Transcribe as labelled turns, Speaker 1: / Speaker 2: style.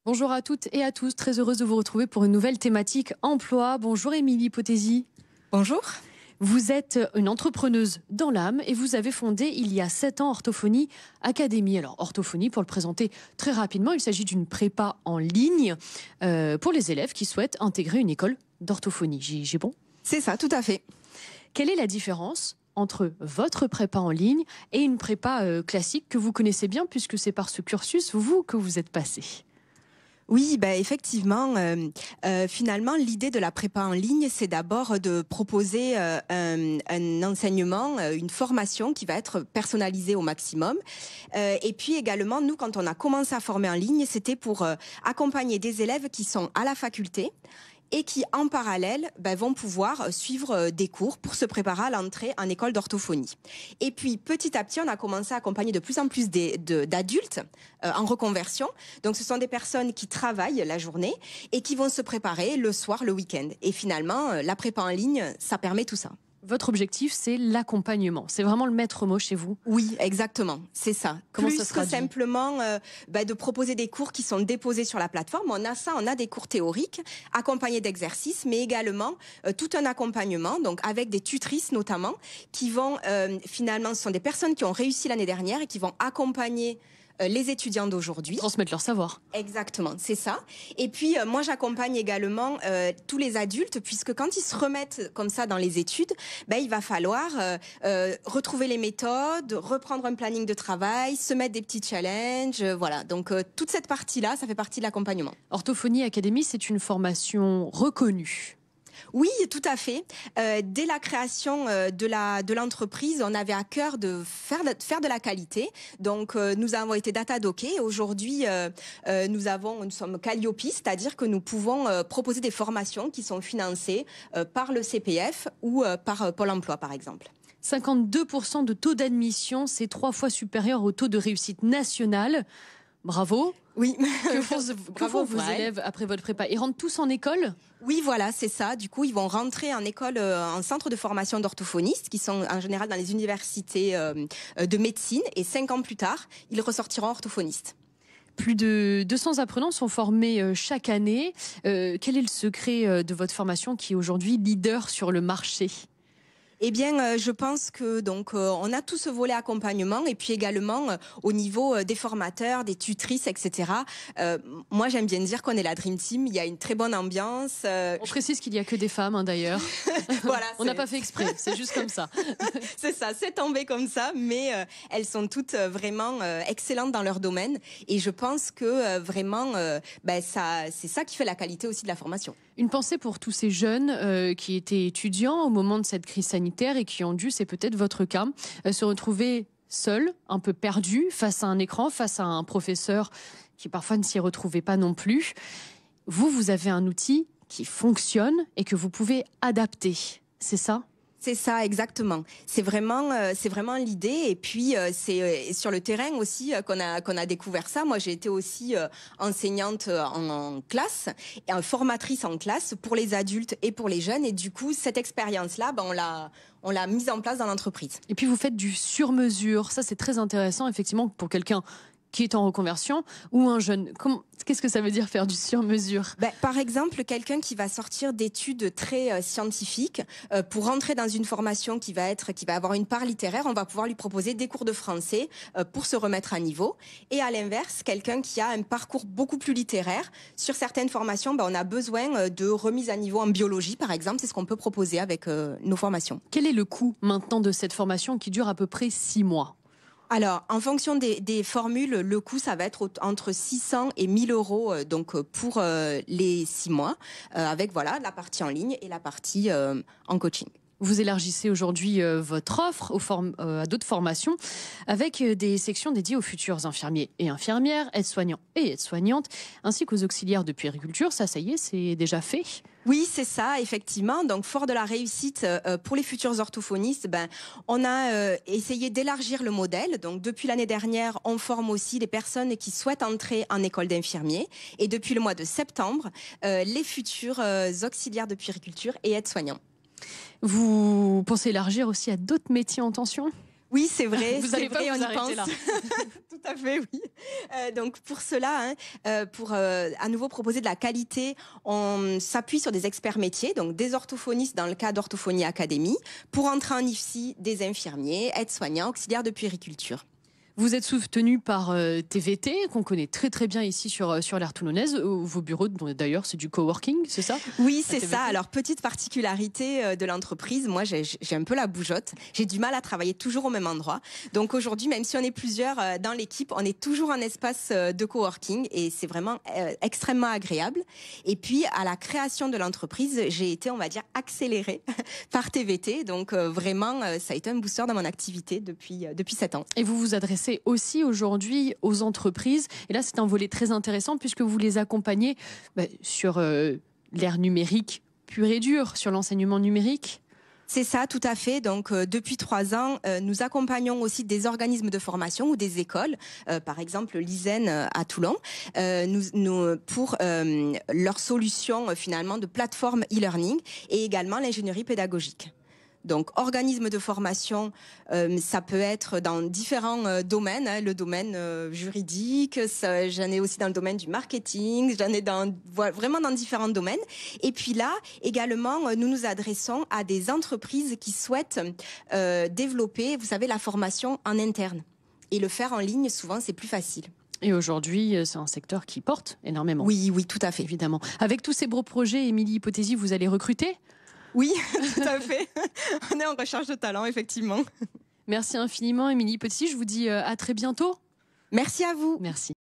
Speaker 1: Bonjour à toutes et à tous, très heureuse de vous retrouver pour une nouvelle thématique emploi. Bonjour Émilie Potési.
Speaker 2: Bonjour.
Speaker 1: Vous êtes une entrepreneuse dans l'âme et vous avez fondé il y a 7 ans Orthophonie Academy. Alors Orthophonie, pour le présenter très rapidement, il s'agit d'une prépa en ligne pour les élèves qui souhaitent intégrer une école d'orthophonie. J'ai bon?
Speaker 2: C'est ça, tout à fait.
Speaker 1: Quelle est la différence entre votre prépa en ligne et une prépa classique que vous connaissez bien puisque c'est par ce cursus, vous, que vous êtes passé?
Speaker 2: Oui, effectivement, finalement, l'idée de la prépa en ligne, c'est d'abord de proposer un enseignement, une formation qui va être personnalisée au maximum. Et puis également, nous, quand on a commencé à former en ligne, c'était pour accompagner des élèves qui sont à la faculté et qui, en parallèle, vont pouvoir suivre des cours pour se préparer à l'entrée en école d'orthophonie. Et puis, petit à petit, on a commencé à accompagner de plus en plus d'adultes en reconversion. Donc, ce sont des personnes qui travaillent la journée et qui vont se préparer le soir, le week-end. Et finalement, la prépa en ligne, ça permet tout ça.
Speaker 1: Votre objectif, c'est l'accompagnement. C'est vraiment le maître mot chez vous?
Speaker 2: Oui, exactement. C'est ça.
Speaker 1: Comment
Speaker 2: Plus
Speaker 1: ça se traduit?
Speaker 2: que simplement de proposer des cours qui sont déposés sur la plateforme, on a des cours théoriques accompagnés d'exercices, mais également tout un accompagnement, donc avec des tutrices notamment, qui vont finalement, ce sont des personnes qui ont réussi l'année dernière et qui vont accompagner les étudiants d'aujourd'hui.
Speaker 1: Transmettre leur savoir.
Speaker 2: Exactement, c'est ça. Et puis, moi, j'accompagne également tous les adultes, puisque quand ils se remettent comme ça dans les études, il va falloir retrouver les méthodes, reprendre un planning de travail, se mettre des petits challenges, voilà. Donc, toute cette partie-là, ça fait partie de l'accompagnement.
Speaker 1: Orthophonie Academy, c'est une formation reconnue.
Speaker 2: Oui, tout à fait. Dès la création de l'entreprise, on avait à cœur de faire de la qualité. Donc, nous avons été data-dockés. Aujourd'hui, nous sommes Calliope, c'est-à-dire que nous pouvons proposer des formations qui sont financées par le CPF ou par Pôle emploi, par exemple.
Speaker 1: 52% de taux d'admission, c'est 3 fois supérieur au taux de réussite nationale. Bravo.
Speaker 2: Oui.
Speaker 1: Que font vos élèves après votre prépa? Ils rentrent tous en école?
Speaker 2: Oui, voilà, c'est ça. Du coup, ils vont rentrer en école, en centre de formation d'orthophonistes, qui sont en général dans les universités de médecine. Et 5 ans plus tard, ils ressortiront orthophonistes.
Speaker 1: Plus de 200 apprenants sont formés chaque année. Quel est le secret de votre formation qui est aujourd'hui leader sur le marché?
Speaker 2: Eh bien, je pense que on a tout ce volet accompagnement et puis également au niveau des formateurs, des tutrices, etc. Moi, j'aime bien dire qu'on est la Dream Team. Il y a une très bonne ambiance.
Speaker 1: On précise qu'il n'y a que des femmes, d'ailleurs.
Speaker 2: Voilà,
Speaker 1: on n'a pas fait exprès, c'est juste comme ça.
Speaker 2: C'est ça, c'est tombé comme ça, mais elles sont toutes vraiment excellentes dans leur domaine. Et je pense que vraiment, c'est ça qui fait la qualité aussi de la formation.
Speaker 1: Une pensée pour tous ces jeunes qui étaient étudiants au moment de cette crise sanitaire et qui ont dû, c'est peut-être votre cas, se retrouver seuls, un peu perdus face à un écran, face à un professeur qui parfois ne s'y retrouvait pas non plus. Vous avez un outil qui fonctionne et que vous pouvez adapter, c'est ça ?
Speaker 2: C'est ça, exactement. C'est vraiment l'idée. Et puis, c'est sur le terrain aussi qu'on a découvert ça. Moi, j'ai été aussi enseignante en classe, et formatrice en classe pour les adultes et pour les jeunes. Et du coup, cette expérience-là, on l'a mise en place dans l'entreprise.
Speaker 1: Et puis, vous faites du sur-mesure. Ça, c'est très intéressant, effectivement, pour quelqu'un qui est en reconversion ou un jeune. Qu'est-ce que ça veut dire faire du sur-mesure?
Speaker 2: Par exemple, quelqu'un qui va sortir d'études très scientifiques pour rentrer dans une formation qui va avoir une part littéraire, on va pouvoir lui proposer des cours de français pour se remettre à niveau. Et à l'inverse, quelqu'un qui a un parcours beaucoup plus littéraire, sur certaines formations, on a besoin de remise à niveau en biologie, par exemple. C'est ce qu'on peut proposer avec nos formations.
Speaker 1: Quel est le coût maintenant de cette formation qui dure à peu près 6 mois?
Speaker 2: Alors, en fonction des formules, le coût, ça va être entre 600 et 1000 euros pour les 6 mois, avec la partie en ligne et la partie en coaching.
Speaker 1: Vous élargissez aujourd'hui votre offre à d'autres formations avec des sections dédiées aux futurs infirmiers et infirmières, aides-soignants et aides-soignantes, ainsi qu'aux auxiliaires de puériculture. Ça y est, c'est déjà fait.
Speaker 2: Oui, c'est ça, effectivement. Donc, fort de la réussite pour les futurs orthophonistes, on a essayé d'élargir le modèle. Donc, depuis l'année dernière, on forme aussi les personnes qui souhaitent entrer en école d'infirmier. Et depuis le mois de septembre, les futurs auxiliaires de puériculture et aides-soignants.
Speaker 1: Vous pensez élargir aussi à d'autres métiers en tension ?
Speaker 2: Oui, c'est vrai.
Speaker 1: Vous n'allez pas vous
Speaker 2: on y
Speaker 1: arrêter
Speaker 2: pense.
Speaker 1: là.
Speaker 2: Tout à fait, oui. Donc pour cela, pour à nouveau proposer de la qualité, on s'appuie sur des experts métiers, donc des orthophonistes dans le cas d'Orthophonie Academy, pour entrer en IFSI, des infirmiers, aides-soignants, auxiliaires de puériculture.
Speaker 1: Vous êtes soutenu par TVT, qu'on connaît très très bien ici sur l'aire toulonnaise. Vos bureaux, d'ailleurs, c'est du coworking, c'est ça?
Speaker 2: Oui, c'est ça. Alors, petite particularité de l'entreprise, moi, j'ai un peu la bougeotte. J'ai du mal à travailler toujours au même endroit. Donc aujourd'hui, même si on est plusieurs dans l'équipe, on est toujours un espace de coworking et c'est vraiment extrêmement agréable. Et puis, à la création de l'entreprise, j'ai été, on va dire, accélérée par TVT. Donc vraiment, ça a été un booster dans mon activité depuis 7 ans.
Speaker 1: Et vous vous adressez aussi aujourd'hui aux entreprises. Et là, c'est un volet très intéressant puisque vous les accompagnez sur l'ère numérique pure et dure, sur l'enseignement numérique.
Speaker 2: C'est ça, tout à fait. Donc, depuis 3 ans, nous accompagnons aussi des organismes de formation ou des écoles, par exemple l'ISEN à Toulon, pour leur solution finalement de plateforme e-learning et également l'ingénierie pédagogique. Donc, organismes de formation, ça peut être dans différents domaines, le domaine juridique, j'en ai aussi dans le domaine du marketing, j'en ai vraiment dans différents domaines. Et puis là, également, nous nous adressons à des entreprises qui souhaitent développer, vous savez, la formation en interne. Et le faire en ligne, souvent, c'est plus facile.
Speaker 1: Et aujourd'hui, c'est un secteur qui porte énormément.
Speaker 2: Oui, tout à fait.
Speaker 1: Évidemment. Avec tous ces beaux projets, Émilie Hypothèse, vous allez recruter ?
Speaker 2: Oui, tout à fait. On est en recherche de talent, effectivement.
Speaker 1: Merci infiniment, Émilie Hypothèse. Je vous dis à très bientôt.
Speaker 2: Merci à vous.
Speaker 1: Merci.